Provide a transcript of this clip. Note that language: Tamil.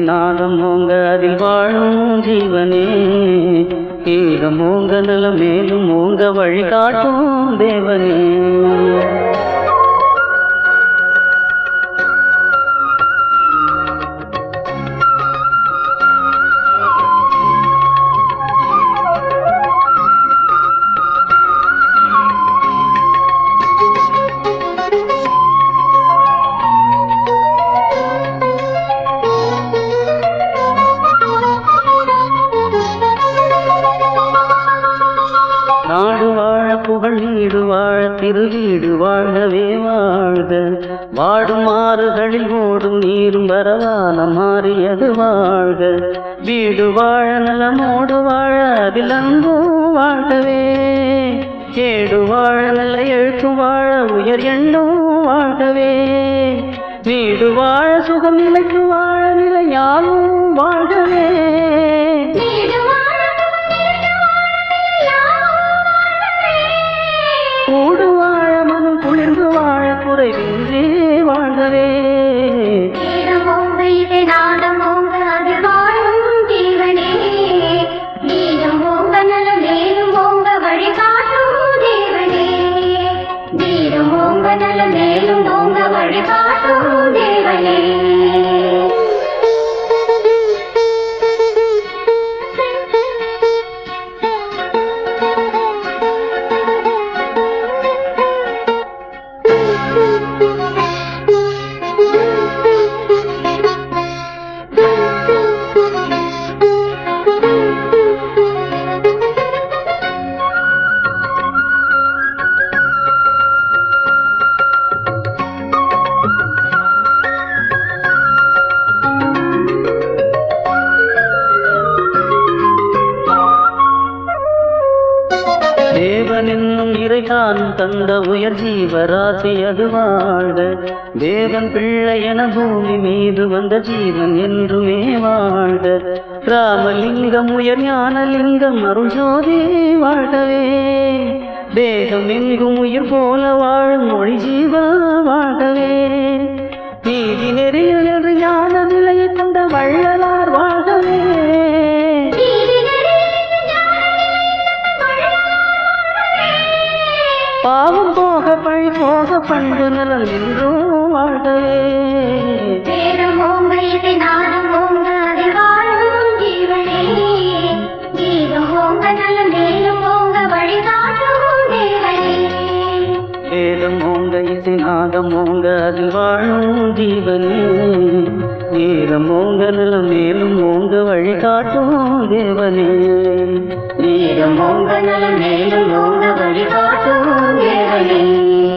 நாதம் ஓங்க அதில் வாழும் ஜீவனே, ஈரம் ஓங்க நலம் மேலும் ஓங்க வழிகாட்டும் தேவனே. நாடு வாழ புகழ் வீடு வாழ திருவீடு வாழவே வாழ்க, வாடும் ஆறுகளில் ஓடும் நீரும் வரவான மாறியது வாழ்க, வீடு வாழ நலமோடு வாழ அதில் அன்பும் வாழ்கவே, ஏடு வாழ நல்ல எழுத்தும் வாழ உயர் எண்ணும் வாழ்கவே, வீடு வாழ சுகம் நிலைக்கு வாழ நிலையாலும் வாழ்கவே, கூடு வாழ மனம் குளிர்ந்து வாழ குறைவின்றி வாழ்கவே. தேவன் என்னும் இறைதான் தந்த உயர் ஜீவராசி அது வாழ்க, தேவன் பிள்ளை என பூமி மீது வந்த ஜீவன் என்றுமே வாழ்க, ராமலிங்கம் உயர் ஞானலிங்கம் அருள் ஜோதி வாழ்கவே, தேகம் எங்கும் உயிர் போல வாழும் மொழி ஜீவ வாழ்கவே, நீதி நெறியில் என்று ஞான நிலையை தந்த வள்ளலார் வாழ்கவே, பாவம் போக பழி போக பண்பு நலன் என்றும் வாழ்கவே, வேதம் ஓங்க இசை நாதம் ஓங்க அதில் வாழும் ஜீவனே, ஈரம் ஓங்க நலம் மேலும் ஓங்க வழிகாட்டும் தேவனே, ஈரம் ஓங்க நலம் மேலும் ஓங்க வழிகாட்டும் தேவனே.